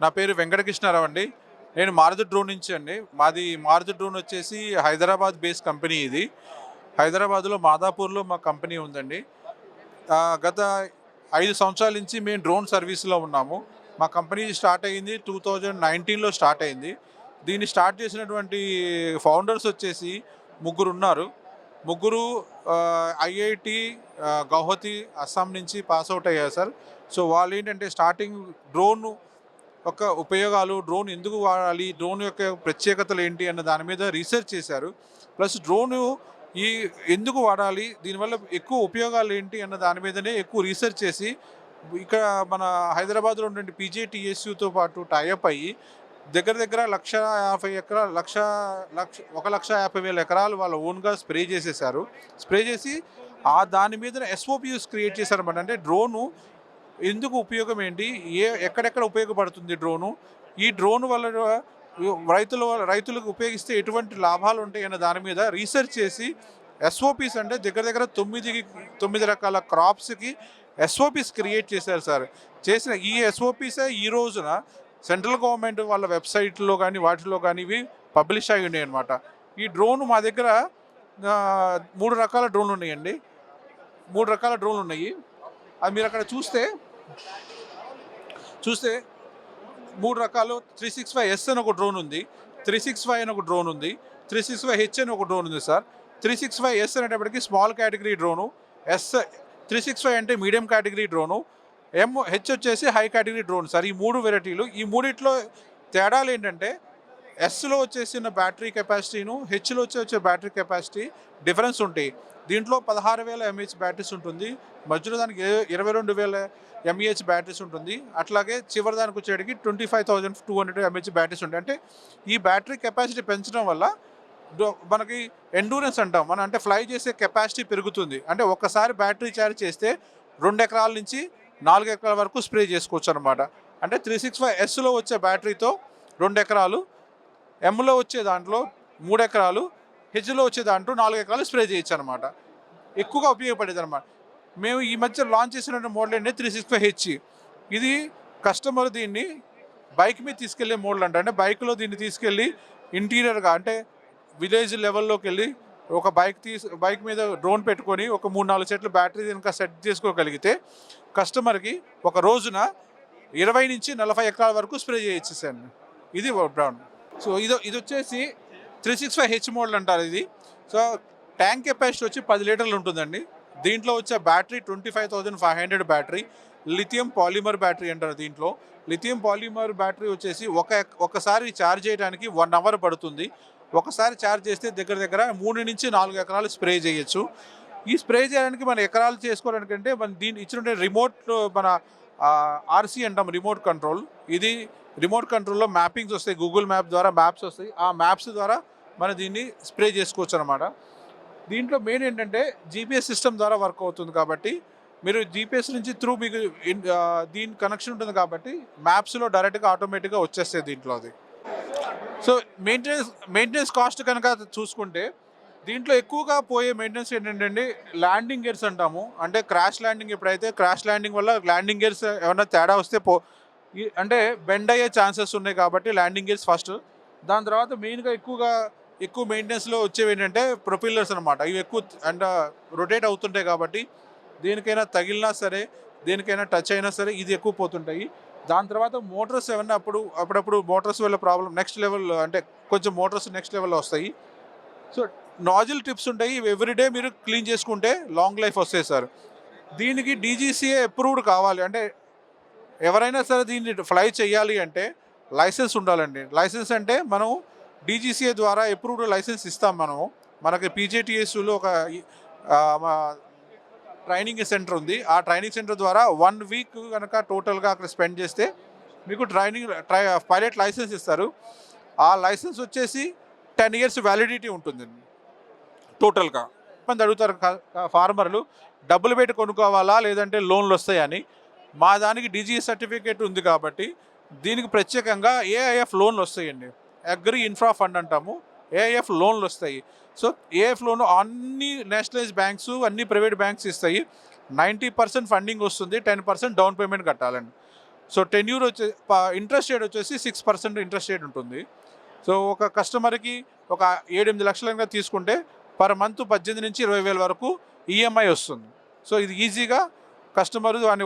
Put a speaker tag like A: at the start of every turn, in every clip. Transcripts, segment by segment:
A: నా పేరు వెంకటకృష్ణారావు అండి. నేను మారుతి డ్రోన్ నుంచి అండి. మాది మారుతి డ్రోన్ వచ్చేసి హైదరాబాద్ బేస్ కంపెనీ ఇది. హైదరాబాద్‌లో మాదాపూర్‌లో మా కంపెనీ ఉందండి. గత 5 సంవత్సరాల నుంచి మేము డ్రోన్ సర్వీస్‌లో ఉన్నాము. మా కంపెనీ స్టార్ట్ అయింది 2019లో స్టార్ట్ అయింది. దీన్ని స్టార్ట్ చేసినటువంటి ఫౌండర్స్ వచ్చేసి ముగ్గురున్నారు. ముగ్గురు ఐఐటీ గౌహతి అస్సాం నుంచి పాస్ ఔట్ అయ్యారు సార్. సో వాళ్ళేంటంటే స్టార్టింగ్ డ్రోన్ యొక్క ఉపయోగాలు, డ్రోన్ ఎందుకు వాడాలి, డ్రోన్ యొక్క ప్రత్యేకతలు ఏంటి అన్న దాని మీద రీసెర్చ్ చేశారు. ప్లస్ డ్రోను ఈ ఎందుకు వాడాలి, దీనివల్ల ఎక్కువ ఉపయోగాలు ఏంటి అన్న దాని మీదనే ఎక్కువ రీసెర్చ్ చేసి ఇక్కడ మన హైదరాబాద్లో ఉన్నటువంటి పీజేటీఎస్యూతో పాటు టైఅప్ అయ్యి దగ్గర దగ్గర 1,50,000 ఎకరాలు 1,50,000 ఎకరాలు వాళ్ళ ఓన్గా స్ప్రే చేసేసారు. స్ప్రే చేసి దాని మీద ఎస్ఓపియూస్ క్రియేట్ చేశారన్నమాట. అంటే డ్రోను ఎందుకు ఉపయోగం ఏంటి, ఎక్కడెక్కడ ఉపయోగపడుతుంది డ్రోను, ఈ డ్రోన్ వల్ల రైతులకు ఉపయోగిస్తే ఎటువంటి లాభాలు ఉంటాయి అన్న దాని మీద రీసెర్చ్ చేసి ఎస్ఓపిస్ అంటే దగ్గర దగ్గర 9 రకాల క్రాప్స్కి ఎస్ఓపిస్ క్రియేట్ చేశారు సార్. చేసిన ఈ ఎస్ఓపిసే ఈ రోజున సెంట్రల్ గవర్నమెంట్ వాళ్ళ వెబ్సైట్లో కానీ వాటిలో కానీ ఇవి పబ్లిష్ అయి ఉన్నాయి అనమాట. ఈ డ్రోన్ మా దగ్గర 3 రకాల డ్రోన్లు ఉన్నాయండి. 3 రకాల డ్రోన్లు ఉన్నాయి. అది మీరు అక్కడ చూస్తే 3 రకాలు 365S అని ఒక డ్రోన్ ఉంది, 365 అని ఒక డ్రోన్ ఉంది, 365H అని ఒక డ్రోన్ ఉంది సార్. 365S అనేటప్పటికి స్మాల్ కేటగిరీ డ్రోను, 365 అంటే మీడియం కేటగిరీ డ్రోను, హెచ్ వచ్చేసి హై కేటగిరీ డ్రోన్ సార్. ఈ 3 వెరైటీలు. ఈ మూడిట్లో తేడాలు ఏంటంటే ఎస్లో వచ్చేసిన బ్యాటరీ కెపాసిటీను, హెచ్లో వచ్చే బ్యాటరీ కెపాసిటీ డిఫరెన్స్ ఉంటాయి. దీంట్లో 16,000 ఎంఏహెచ్ బ్యాటరీస్ ఉంటుంది, మధ్యలో దానికి 22,000 ఎంఏహెచ్ బ్యాటరీస్ ఉంటుంది, అట్లాగే చివరి దానికి వచ్చేటికి 25,200 ఎంఏహెచ్ బ్యాటరీస్ ఉంటాయి. అంటే ఈ బ్యాటరీ కెపాసిటీ పెంచడం వల్ల మనకి ఎండూరెన్స్ అంటాం మనం, అంటే ఫ్లై చేసే కెపాసిటీ పెరుగుతుంది. అంటే ఒక్కసారి బ్యాటరీ ఛార్జ్ చేస్తే 2 ఎకరాల నుంచి 4 ఎకరాల వరకు స్ప్రే చేసుకోవచ్చు అనమాట. అంటే 365Sలో వచ్చే బ్యాటరీతో 2 ఎకరాలు, ఎంలో వచ్చే దాంట్లో 3 ఎకరాలు, హెచ్లో వచ్చే దాంట్లో 4 ఎకరాలు స్ప్రే చేయొచ్చు అనమాట. ఎక్కువగా ఉపయోగపడేది అనమాట. మేము ఈ మధ్య లాంచ్ చేసిన మోడల్ ఏంటి 365H. ఇది కస్టమర్ దీన్ని బైక్ మీద తీసుకెళ్లే మోడల్ అంట. అంటే బైక్లో దీన్ని తీసుకెళ్ళి ఇంటీరియర్గా, అంటే విలేజ్ లెవెల్లోకి వెళ్ళి ఒక బైక్ మీద డ్రోన్ పెట్టుకొని ఒక 3-4 సెట్లు బ్యాటరీ కనుక సెట్ చేసుకోగలిగితే కస్టమర్కి ఒక రోజున 20 నుంచి 40 ఎకరాల వరకు స్ప్రే చేయొచ్చు సార్. ఇది డ్రోన్. సో ఇది వచ్చేసి 365H మోడల్ అంటారు ఇది. సో ట్యాంక్ కెపాసిటీ వచ్చి 10 లీటర్లు ఉంటుందండి. దీంట్లో వచ్చే battery 25,500 battery, lithium polymer battery అంటారు. దీంట్లో లిథియం పాలిమర్ బ్యాటరీ వచ్చేసి ఒకసారి ఛార్జ్ చేయడానికి 1 అవర్ పడుతుంది. ఒకసారి ఛార్జ్ చేస్తే దగ్గర దగ్గర 3 నుంచి 4 ఎకరాలు స్ప్రే చేయొచ్చు. ఈ స్ప్రే చేయడానికి మన ఎకరాలు చేసుకోవడానికంటే మన దీన్ని ఇచ్చిన రిమోట్, మన ఆర్సీ అంటాం, రిమోట్ కంట్రోల్. ఇది రిమోట్ కంట్రోల్లో మ్యాపింగ్స్ వస్తాయి, గూగుల్ మ్యాప్ ద్వారా మ్యాప్స్ వస్తాయి. ఆ మ్యాప్స్ ద్వారా మనం దీన్ని స్ప్రే చేసుకోవచ్చు అనమాట. దీంట్లో మెయిన్ ఏంటంటే జీపీఎస్ సిస్టమ్ ద్వారా వర్క్ అవుతుంది కాబట్టి మీరు జీపీఎస్ నుంచి మీకు దీని కనెక్షన్ ఉంటుంది కాబట్టి మ్యాప్స్లో డైరెక్ట్గా ఆటోమేటిక్గా వచ్చేస్తాయి దీంట్లో అది. సో మెయింటెనెన్స్ కాస్ట్ కనుక చూసుకుంటే దీంట్లో ఎక్కువగా పోయే మెయింటెనెన్స్ ఏంటంటే ల్యాండింగ్ గేర్స్ అంటాము. అంటే క్రాష్ ల్యాండింగ్, ఎప్పుడైతే క్రాష్ ల్యాండింగ్ వల్ల ల్యాండింగ్ గేర్స్ ఏమైనా తేడా వస్తే అంటే బెండ్ అయ్యే ఛాన్సెస్ ఉన్నాయి కాబట్టి ల్యాండింగ్ గేర్స్ ఫస్ట్. దాని తర్వాత మెయిన్గా ఎక్కువ మెయింటెనెన్స్లో వచ్చేవి ఏంటంటే ప్రొపెల్లర్స్ అనమాట. ఇవి ఎక్కువ అంటే రొటేట్ అవుతుంటాయి కాబట్టి దేనికైనా తగిలినా సరే, దేనికైనా టచ్ అయినా సరే ఇది ఎక్కువ పోతుంటాయి. దాని తర్వాత మోటార్స్ ఏమన్నా అప్పుడప్పుడు మోటార్స్ వల్ల ప్రాబ్లం నెక్స్ట్ లెవెల్, అంటే కొంచెం మోటార్స్ నెక్స్ట్ లెవెల్లో వస్తాయి. సో నాజిల్ టిప్స్ ఉంటాయి, ఇవి ఎవ్రీడే మీరు క్లీన్ చేసుకుంటే లాంగ్ లైఫ్ వస్తాయి సార్. దీనికి డీజీసీఏ అప్రూవ్డ్ కావాలి. అంటే ఎవరైనా సరే దీన్ని ఫ్లై చేయాలి అంటే లైసెన్స్ ఉండాలండి. లైసెన్స్ అంటే మనం డీజీసీఏ ద్వారా అప్రూవ్డ్ లైసెన్స్ ఇస్తాం. మనకి పీజేటీఎస్లో ఒక ట్రైనింగ్ సెంటర్ ఉంది. ఆ ట్రైనింగ్ సెంటర్ ద్వారా 1 వీక్ కనుక టోటల్గా అక్కడ స్పెండ్ చేస్తే మీకు పైలట్ లైసెన్స్ ఇస్తారు. ఆ లైసెన్స్ వచ్చేసి 10 ఇయర్స్ వ్యాలిడిటీ ఉంటుందండి టోటల్గా. మంది అడుగుతారు ఫార్మర్లు, డబ్బులు పెట్టి కొనుక్కోవాలా లేదంటే లోన్లు వస్తాయని. మా దానికి డీజీఏ సర్టిఫికేట్ ఉంది కాబట్టి దీనికి ప్రత్యేకంగా ఏఐఎఫ్ లోన్లు వస్తాయండి. అగ్రి ఇన్ఫ్రా ఫండ్ అంటాము, ఏఐఎఫ్ లోన్లు వస్తాయి. సో ఏఐఎఫ్ లోన్ అన్ని నేషనలైజ్ బ్యాంక్స్, అన్ని ప్రైవేట్ బ్యాంక్స్ ఇస్తాయి. 90% ఫండింగ్ వస్తుంది, 10% డౌన్ పేమెంట్ కట్టాలండి. సో టెన్యూర్ ఇంట్రెస్ట్ రేట్ వచ్చేసి 6% ఇంట్రెస్ట్ రేట్ ఉంటుంది. సో ఒక కస్టమర్కి ఒక 7-8 లక్షలుగా తీసుకుంటే పర్ మంత్ 18 నుంచి 20,000 వరకు ఈఎంఐ వస్తుంది. సో ఇది ఈజీగా కస్టమర్ దాన్ని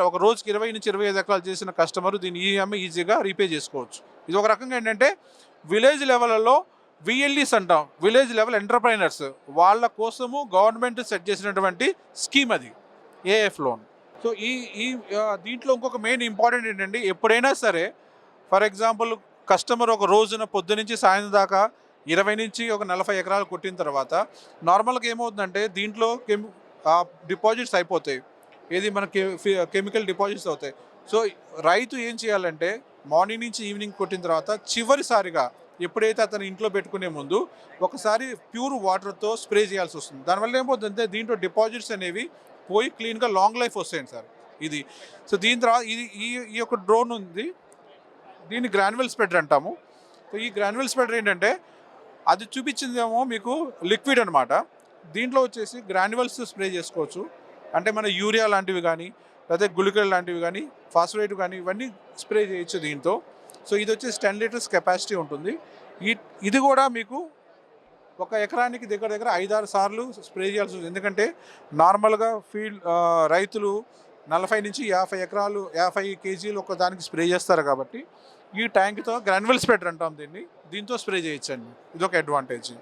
A: ఒక రోజుకి 20 నుంచి 25 ఎకరాలు చేసిన కస్టమర్ దీన్ని ఈఎంఐ ఈజీగా రీపే చేసుకోవచ్చు. ఇది ఒక రకంగా ఏంటంటే విలేజ్ లెవెల్లో విఎల్ఈస్ అంటాం, విలేజ్ లెవెల్ ఎంటర్ప్రైనర్స్, వాళ్ళ కోసము గవర్నమెంట్ సెట్ చేసినటువంటి స్కీమ్ అది ఏఎఫ్ లోన్. సో దీంట్లో ఇంకొక మెయిన్ ఇంపార్టెంట్ ఏంటంటే ఎప్పుడైనా సరే ఫర్ ఎగ్జాంపుల్ కస్టమర్ ఒక రోజున పొద్దు నుంచి సాయంత్రం దాకా 20 నుంచి ఒక 40 ఎకరాలు కొట్టిన తర్వాత నార్మల్గా ఏమవుతుందంటే దీంట్లో డిపాజిట్స్ అయిపోతాయి, ఏది మన కెమికల్ డిపాజిట్స్ అవుతాయి. సో రైతు ఏం చేయాలంటే మార్నింగ్ నుంచి ఈవినింగ్ కొట్టిన తర్వాత చివరిసారిగా ఎప్పుడైతే అతను ఇంట్లో పెట్టుకునే ముందు ఒకసారి ప్యూర్ వాటర్తో స్ప్రే చేయాల్సి వస్తుంది. దానివల్ల ఏమవుతుందంటే దీంట్లో డిపాజిట్స్ అనేవి పోయి క్లీన్గా లాంగ్ లైఫ్ వస్తాయండి సార్ ఇది. సో దీని తర్వాత ఈ యొక్క డ్రోన్ ఉంది, దీన్ని గ్రాన్యువల్ స్ప్రెడర్ అంటాము. సో ఈ గ్రాన్యువల్ స్ప్రెడర్ ఏంటంటే అది చూపించిందేమో మీకు లిక్విడ్ అనమాట, దీంట్లో వచ్చేసి గ్రాన్యువల్స్ స్ప్రే చేసుకోవచ్చు. అంటే మన యూరియా లాంటివి కానీ లేదా గుళికలు లాంటివి కానీ ఫాస్ఫేట్ కానీ ఇవన్నీ స్ప్రే చేయొచ్చు దీంతో. సో ఇది వచ్చేసి 10 లీటర్స్ కెపాసిటీ ఉంటుంది. ఇది కూడా మీకు ఒక ఎకరానికి దగ్గర 5-6 సార్లు స్ప్రే చేయాల్సి ఉంటుంది. ఎందుకంటే నార్మల్గా రైతులు 40 నుంచి 50 ఎకరాలు 50 కేజీలు ఒక దానికి స్ప్రే చేస్తారు కాబట్టి ఈ ట్యాంక్తో గ్రాన్యువల్ స్ప్రెడర్ అంటాం దీంతో స్ప్రే చేయొచ్చండి. ఇదొక అడ్వాంటేజ్.